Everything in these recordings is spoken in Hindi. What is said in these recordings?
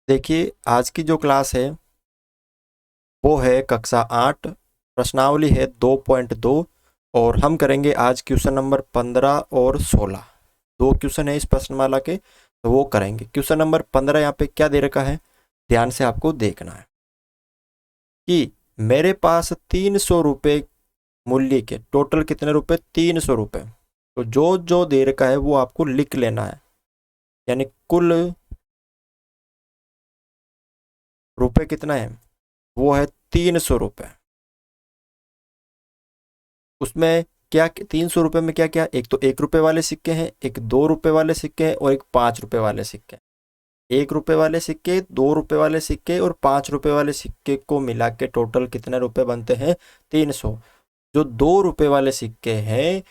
देखिए आज की जो क्लास है वो है कक्षा 8। प्रश्नावली है 2.2 और हम करेंगे आज क्वेश्चन नंबर 15 और 16। दो क्वेश्चन है इस प्रश्नमाला के, तो वो करेंगे। क्वेश्चन नंबर 15 यहाँ पे क्या दे रखा है, ध्यान से आपको देखना है कि मेरे पास 300 रुपये मूल्य के टोटल कितने रुपए, 300 रुपये। तो जो जो दे रखा है वो आपको लिख लेना है, यानी कुल रुपए कितना है, वो है 300 रुपये। उसमें क्या 300 रुपये में क्या क्या, एक तो 1 रुपये वाले सिक्के हैं, एक 2 रुपये वाले सिक्के हैं और एक 5 रुपये वाले सिक्के हैं। 1 रुपये वाले सिक्के, 2 रुपये वाले सिक्के और 5 रुपये वाले सिक्के को मिला के टोटल कितने रुपए बनते हैं, 300। जो 2 रुपये वाले सिक्के हैं,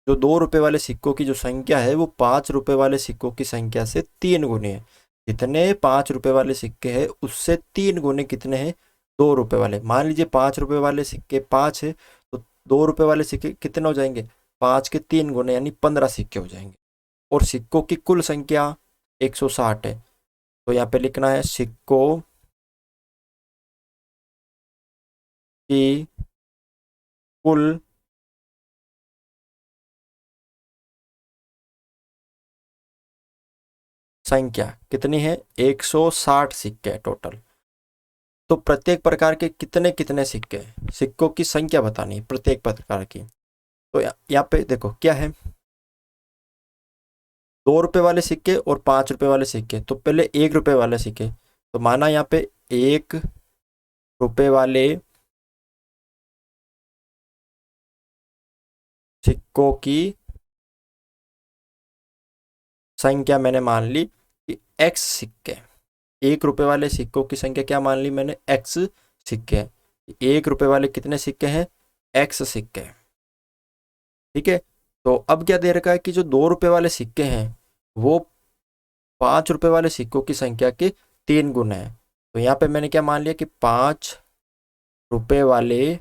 जो 2 रुपये वाले सिक्कों की जो संख्या है वो 5 रुपये वाले सिक्कों की संख्या से 3 गुने है। जितने 5 रुपये वाले सिक्के हैं उससे 3 गुने कितने हैं, 2 रुपये वाले। मान लीजिए 5 रुपये वाले सिक्के 5 है, तो 2 रुपये वाले सिक्के कितने हो जाएंगे, 5 के 3 गुने यानी 15 सिक्के हो जाएंगे। और सिक्कों की कुल संख्या 160 है, तो यहाँ पे लिखना है सिक्कों की कुल संख्या कितनी है, 160 सिक्के है टोटल। तो प्रत्येक प्रकार के कितने कितने सिक्के हैं, सिक्कों की संख्या बतानी है प्रत्येक प्रकार की। तो यहाँ पे देखो क्या है, 2 रुपये वाले सिक्के और 5 रुपये वाले सिक्के। तो पहले 1 रुपये वाले सिक्के, तो माना यहाँ पे 1 रुपये वाले सिक्कों की संख्या मैंने मान ली कि x सिक्के। 1 रुपये वाले सिक्कों की संख्या क्या मान ली मैंने, x सिक्के। 1 रुपये वाले कितने सिक्के हैं, x सिक्के। ठीक है। तो अब क्या दे रखा है कि जो 2 रुपये वाले सिक्के हैं वो 5 रुपये वाले सिक्कों की संख्या के 3 गुना है। तो यहाँ पे मैंने क्या मान लिया कि 5 रुपये वाले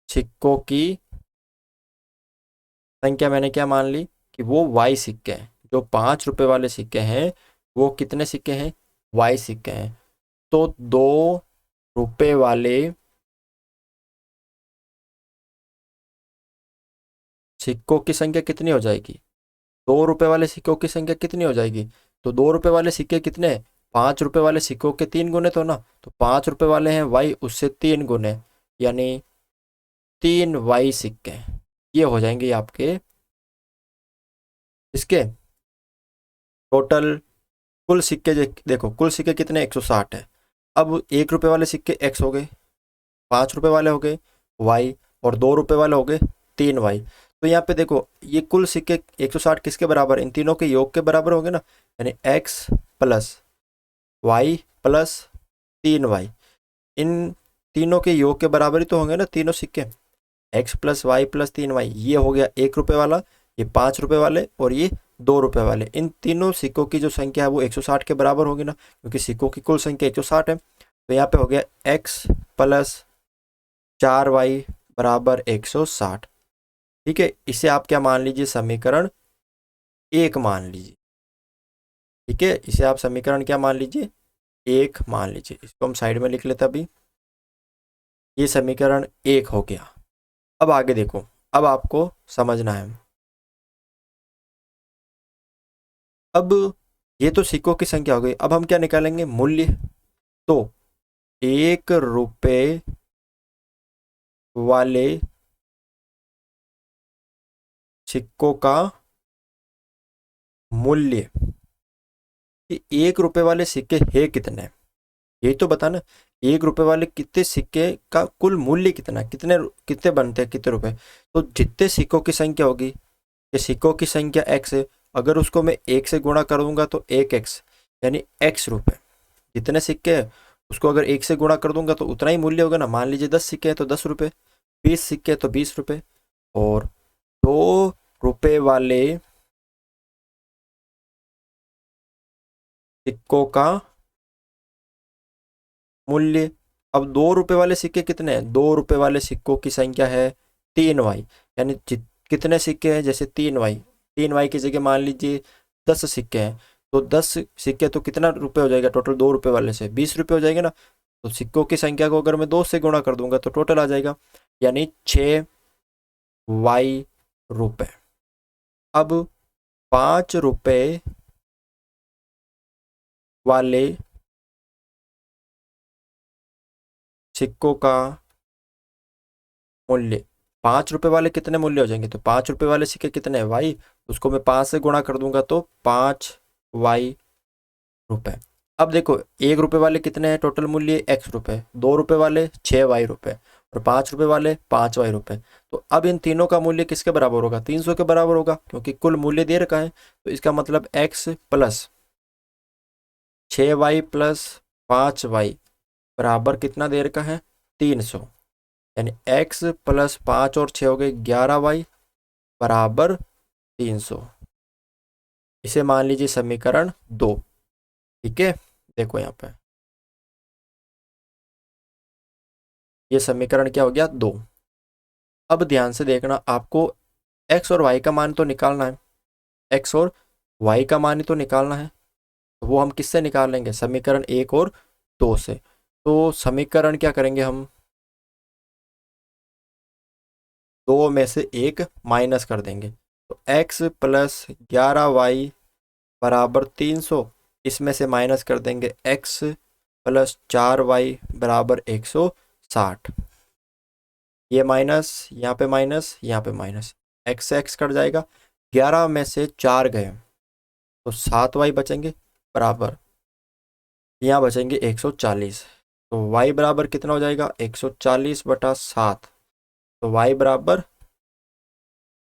सिक्कों की संख्या मैंने क्या मान ली कि वो y सिक्के हैं। जो 5 रुपये वाले सिक्के हैं वो कितने सिक्के हैं, y सिक्के हैं। तो 2 रुपये वाले सिक्कों की संख्या कितनी हो जाएगी, 2 रुपये वाले सिक्कों की संख्या कितनी हो जाएगी। तो 2 रुपये वाले सिक्के कितने हैं, 5 रुपये वाले सिक्कों के 3 गुने तो ना। तो 5 रुपये वाले हैं y, उससे 3 गुने यानी 3y सिक्के। ये हो जाएंगे आपके इसके टोटल कुल सिक्के। देखो कुल सिक्के कितने, 160 है। अब 1 रुपये वाले सिक्के x हो गए, 5 रुपये वाले हो गए y और 2 रुपये वाले हो गए 3y। तो यहाँ पे देखो ये कुल सिक्के 160 किसके बराबर, इन तीनों के योग के बराबर होंगे ना, यानी x plus Y plus 3y। इन तीनों के योग के बराबर ही तो होंगे ना तीनों सिक्के, x plus Y plus 3y। ये हो गया 1 रुपये वाला, ये 5 रुपये वाले और ये 2 रुपये वाले। इन तीनों सिक्कों की जो संख्या है वो 160 के बराबर होगी ना, क्योंकि सिक्कों की कुल संख्या 160 है। तो यहाँ पे हो गया x प्लस 4y बराबर 160। ठीक है, इसे आप क्या मान लीजिए, समीकरण 1 मान लीजिए। ठीक है, इसे आप समीकरण क्या मान लीजिए, 1 मान लीजिए। इसको हम साइड में लिख लेते अभी। ये समीकरण 1 हो गया। अब आगे देखो, अब आपको समझना है। अब ये तो सिक्कों की संख्या हो गई, अब हम क्या निकालेंगे, मूल्य। तो 1 रुपये वाले सिक्कों का मूल्य, कि 1 रुपये वाले सिक्के है कितने, यही तो बताना। 1 रुपये वाले कितने सिक्के का कुल मूल्य कितना, कितने कितने बनते हैं, कितने रुपए। तो जितने सिक्कों की संख्या होगी, ये सिक्कों की संख्या x है, अगर उसको मैं 1 से गुणा कर दूंगा तो 1x यानी x रुपए। जितने सिक्के हैं उसको अगर 1 से गुणा कर दूंगा तो उतना ही मूल्य होगा ना। मान लीजिए 10 सिक्के हैं तो 10 रुपये, 20 सिक्के हैं तो 20 रुपये। और 2 रुपये वाले सिक्कों का मूल्य। अब 2 रुपये वाले सिक्के कितने हैं, 2 रुपये वाले सिक्कों की संख्या है 3y। यानी कितने सिक्के हैं, जैसे 3y, 3y की जगह मान लीजिए 10 सिक्के हैं, तो 10 सिक्के तो कितना रुपए हो जाएगा टोटल, 2 रुपए वाले से 20 रुपए हो जाएंगे ना। तो सिक्कों की संख्या को अगर मैं 2 से गुणा कर दूंगा तो टोटल आ जाएगा, यानी 6 रुपए। अब 5 रुपए वाले सिक्कों का मूल्य, 5 रुपए वाले कितने मूल्य हो जाएंगे, तो 5 रुपए वाले सिक्के कितने हैं वाई, उसको मैं 5 से गुणा कर दूंगा तो 5 रुपए। अब देखो 1 रुपए वाले कितने हैं टोटल मूल्य, x रुपए, 2 रुपए वाले 6 रुपए और 5 रुपए वाले 5 रुपए। तो अब इन तीनों का मूल्य किसके बराबर होगा, 300 के बराबर होगा, क्योंकि कुल मूल्य दे रखा है। तो इसका मतलब x plus 6y plus 5y बराबर कितना दे रखा है, 300। यानी x प्लस 5 और 6 हो गए 11y बराबर 300। इसे मान लीजिए समीकरण 2। ठीक है, देखो यहाँ पे ये समीकरण क्या हो गया, 2। अब ध्यान से देखना, आपको x और y का मान तो निकालना है, x और y का मान ही तो निकालना है। तो वो हम किससे निकालेंगे, समीकरण 1 और 2 से। तो समीकरण क्या करेंगे हम, 2 में से 1 माइनस कर देंगे, तो x प्लस 11y बराबर 300, इसमें से माइनस कर देंगे x प्लस 4y बराबर 160। ये माइनस, यहाँ पे माइनस, यहाँ पे माइनस, x से x कट जाएगा, 11 में से 4 गए तो 7y बचेंगे बराबर, यहाँ बचेंगे 140। तो y बराबर कितना हो जाएगा, 140/7, तो y बराबर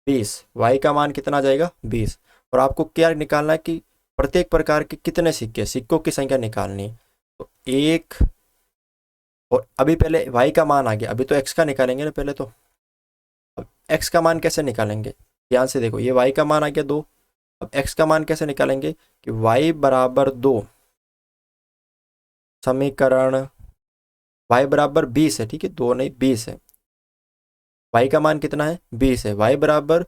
20। y का मान कितना आ जाएगा, 20। और आपको क्या निकालना है कि प्रत्येक प्रकार के कितने सिक्के, सिक्कों की संख्या निकालनी है। तो एक, और अभी पहले y का मान आ गया, अभी तो x का निकालेंगे ना पहले। तो अब x का मान कैसे निकालेंगे, ध्यान से देखो, ये y का मान आ गया 2। अब x का मान कैसे निकालेंगे कि y बराबर 2, समीकरण y बराबर 20 है, ठीक है, 2 नहीं 20 है। y का मान कितना है, 20 है, y बराबर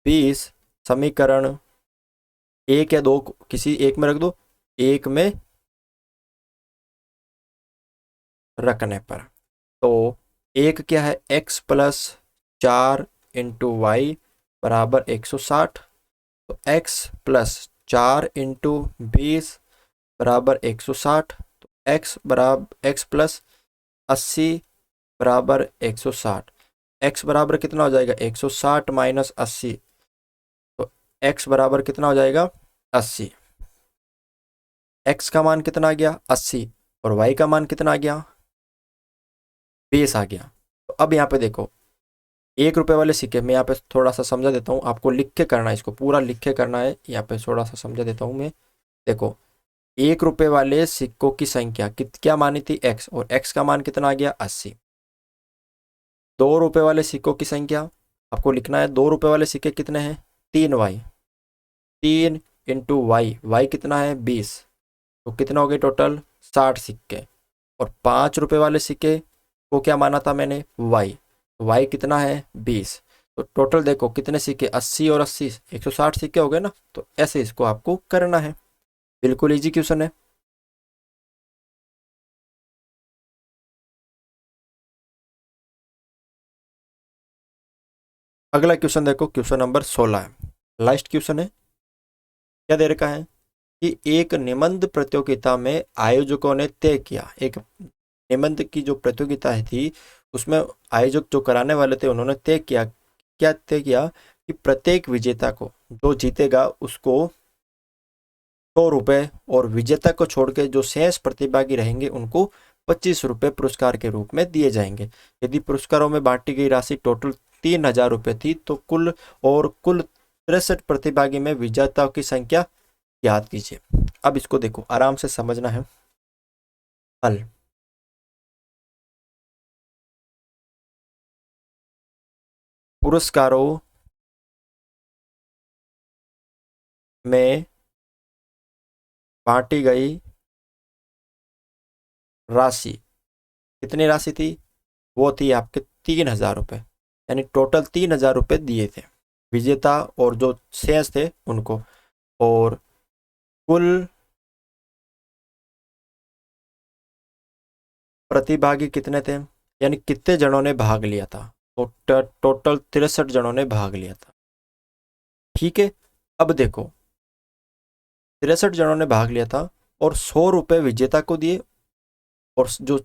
20, समीकरण 1 या 2 किसी एक में रख दो, एक में रखने पर। तो एक क्या है, x प्लस 4 इंटू वाई बराबर 160। तो x प्लस 4 इंटू 20 बराबर 160। तो x बराबर x प्लस 80 बराबर 160। x बराबर कितना हो जाएगा, 160 माइनस 80, तो x बराबर कितना हो जाएगा, 80। x का मान कितना आ गया, 80, और y का मान कितना आ गया, 20 आ गया। तो अब यहाँ पे देखो, 1 रुपए वाले सिक्के में यहाँ पे थोड़ा सा समझा देता हूँ आपको, लिख के करना है, इसको पूरा लिख के करना है। यहाँ पे थोड़ा सा समझा देता हूँ मैं। देखो 1 रुपए वाले सिक्कों की संख्या क्या मानी थी, x, और x का मान कितना आ गया, 80। 2 रुपए वाले सिक्कों की संख्या आपको लिखना है, 2 रुपए वाले सिक्के कितने हैं, 3y, 3 इंटू वाई कितना है, 20। तो कितना हो गए टोटल, 60 सिक्के। और 5 रुपए वाले सिक्के को क्या माना था मैंने, y कितना है, 20। तो टोटल देखो कितने सिक्के, 80 और 80, 160 सिक्के हो गए ना। तो ऐसे इसको आपको करना है, बिल्कुल इजी क्वेश्चन है। अगला क्वेश्चन देखो, क्वेश्चन नंबर 16 है, लास्ट क्वेश्चन है। क्या दे रखा है कि एक निबंध प्रतियोगिता में आयोजकों ने तय किया, एक निबंध की जो प्रतियोगिता थी उसमें आयोजक जो कराने वाले थे उन्होंने तय किया, क्या तय किया कि प्रत्येक विजेता को, जो जीतेगा उसको 100 रुपए, और विजेता को छोड़ के जो शेष प्रतिभागी रहेंगे उनको 25 रुपए पुरस्कार के रूप में दिए जाएंगे। यदि पुरस्कारों में बांटी गई राशि टोटल 3000 रुपये थी तो कुल 63 प्रतिभागी में विजेताओं की संख्या याद कीजिए। अब इसको देखो, आराम से समझना है। हल, पुरस्कारों में बांटी गई राशि, कितनी राशि थी, वो थी आपके 3000 रुपये, यानी टोटल 3000 रुपये दिए थे विजेता और जो शेष थे उनको। और कुल प्रतिभागी कितने थे, यानी कितने जनों ने भाग लिया था। तो टोटल 63 जनों ने भाग लिया था। ठीक है, अब देखो 63 जनों ने भाग लिया था और 100 रुपए विजेता को दिए, और जो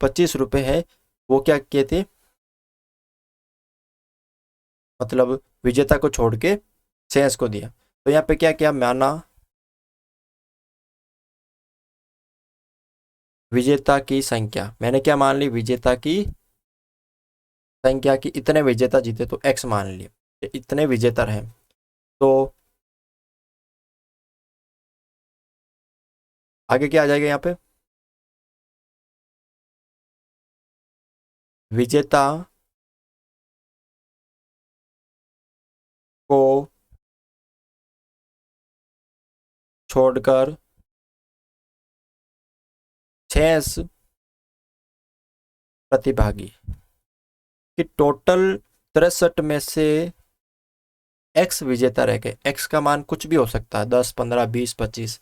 25 रुपए है वो क्या किए थे, मतलब विजेता को छोड़ के शेष को दिया। तो यहाँ पे क्या किया, माना विजेता की संख्या, मैंने क्या मान ली, विजेता की संख्या की, इतने विजेता जीते तो एक्स मान लिए, इतने विजेता रहे। तो आगे क्या आ जाएगा यहाँ पे, विजेता को छोड़कर शेष प्रतिभागी कि टोटल 63 में से एक्स विजेता रह गए। एक्स का मान कुछ भी हो सकता है, 10, 15, 20, 25।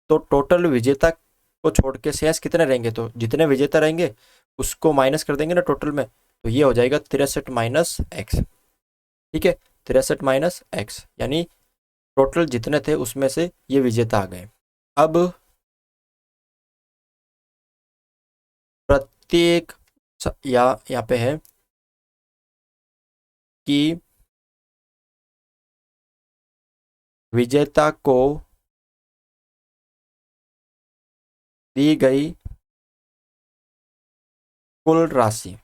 तो टोटल विजेता को छोड़ के शेष कितने रहेंगे, तो जितने विजेता रहेंगे उसको माइनस कर देंगे ना टोटल में, तो ये हो जाएगा 63 माइनस एक्स। ठीक है, 63 माइनस एक्स, यानी टोटल जितने थे उसमें से ये विजेता आ गए। अब प्रत्येक या यहाँ पे है कि विजेता को दी गई कुल राशि,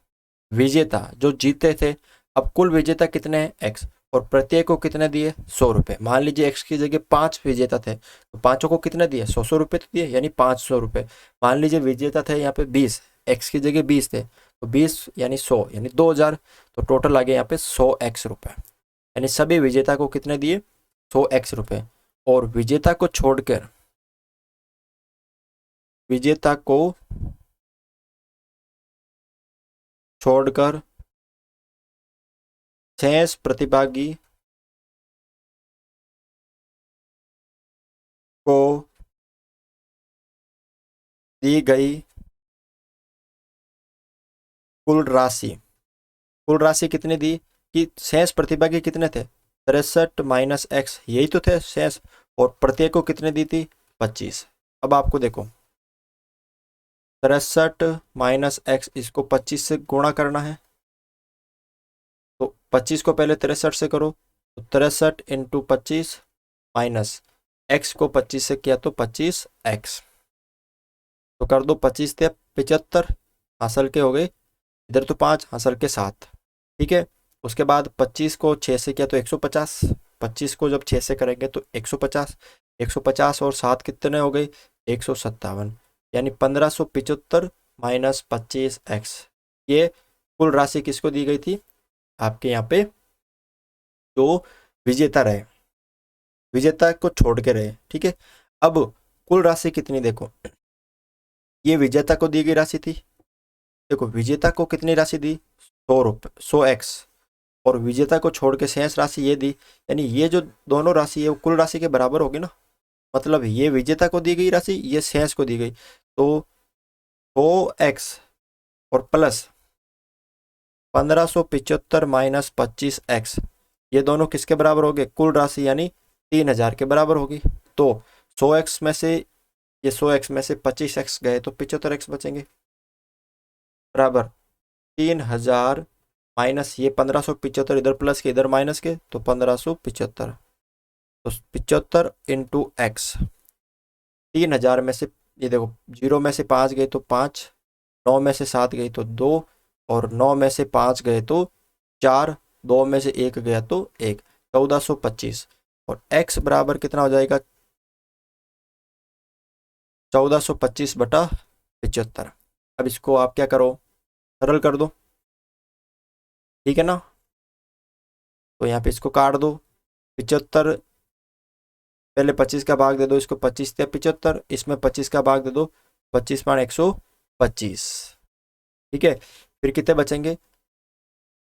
विजेता जो जीते थे, अब कुल विजेता कितने हैं, एक्स, और प्रत्येक को कितने दिए, 100 रुपए। मान लीजिए एक्स की जगह 5 विजेता थे, तो पांचों को कितने दिए, 100-100 रुपए तो दिए, यानी 500 रुपए। मान लीजिए विजेता थे यहाँ पे 20, एक्स की जगह 20 थे, तो 20 यानी 100 यानी 2000, तो टोटल आ गया यहाँ पे 100 एक्स रुपए, यानी सभी विजेता को कितने दिए, 100 एक्स रुपए। और विजेता को छोड़कर, विजेता को छोड़कर शेष प्रतिभागी को दी गई कुल राशि कितनी दी, कि शेष प्रतिभागी कितने थे, 63 माइनस एक्स, यही तो थे शेष, और प्रत्येक को कितने दी थी, 25। अब आपको देखो 63 माइनस एक्स, इसको 25 से गुणा करना है, तो 25 को पहले 63 से करो, तो 63 इंटू 25 माइनस एक्स को 25 से किया तो 25 एक्स, तो कर दो 25 थे 75, हासिल के हो गए, इधर तो 5, हासिल के 7। ठीक है, उसके बाद 25 को 6 से किया तो 150, 25 को जब 6 से करेंगे तो 150, 150 और 7 कितने हो गए, 157, यानी 1575 माइनस 25 एक्स। ये कुल राशि किसको दी गई थी, आपके यहाँ पे जो विजेता रहे, विजेता को छोड़ के रहे। ठीक है, अब कुल राशि कितनी देखो, ये विजेता को दी गई राशि थी, देखो विजेता को कितनी राशि दी, 100 रुपये, 100 एक्स, और विजेता को छोड़ के शेष राशि ये दी, यानी ये जो दोनों राशि है वो कुल राशि के बराबर होगी ना, मतलब ये विजेता को दी गई राशि, ये शेष को दी गई, तो 100 एक्स और प्लस 1575 माइनस 25 एक्स, ये दोनों किसके बराबर हो गए, कुल राशि यानी 3000 के बराबर होगी। तो 100 एक्स में से, ये 100 एक्स में से 25 एक्स गए तो 75 एक्स बचेंगे, बराबर 3000 माइनस ये 1575, इधर प्लस के इधर माइनस के, तो 1575, तो 75 इंटू एक्स, 3000 में से ये देखो 0 में से 5 गए तो 5, 9 में से 7 गई तो 2, और 9 में से 5 गए तो 4, 2 में से 1 गया तो 1, 1425, और x बराबर कितना हो जाएगा, 1425/75। अब इसको आप क्या करो, सरल कर दो, ठीक है ना, तो यहाँ पे इसको काट दो, 75, पहले 25 का भाग दे दो इसको, 25 से 75, इसमें 25 का भाग दे दो, 25/125। ठीक है, फिर कितने बचेंगे,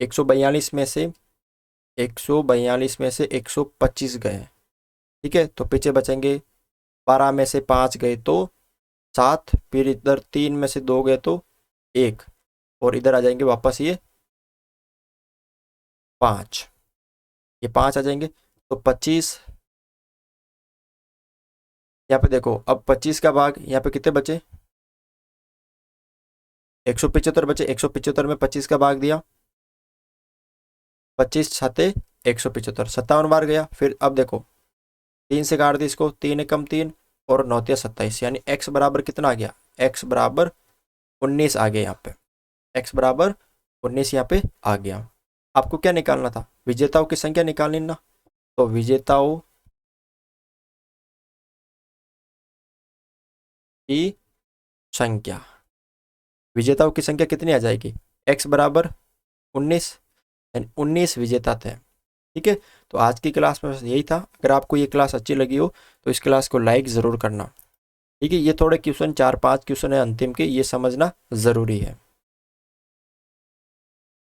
142 में से 125 गए। ठीक है, तो पीछे बचेंगे 12 में से 5 गए तो 7, फिर इधर 3 में से 2 गए तो 1, और इधर आ जाएंगे वापस ये 5, ये 5 आ जाएंगे। तो 25, यहाँ पे देखो अब 25 का भाग यहाँ पे कितने बचे, 175 बचे। 175 में 25 का भाग दिया, 25 छते 175, 57 बार गया। फिर अब देखो 3 से काट दी इसको, 3 एकम 3 और 9 तिया 27, यानी x बराबर कितना आ गया, x बराबर 19 आ गया। यहाँ पे x बराबर 19 यहाँ पे आ गया। आपको क्या निकालना था, विजेताओं की संख्या निकालनी ना। तो विजेताओं की संख्या, विजेताओं की संख्या कितनी आ जाएगी, x बराबर 19, यानी 19 विजेता थे। ठीक है, तो आज की क्लास में बस यही था। अगर आपको ये क्लास अच्छी लगी हो तो इस क्लास को लाइक ज़रूर करना। ठीक है, ये थोड़े क्वेश्चन 4-5 क्वेश्चन है अंतिम के, ये समझना ज़रूरी है।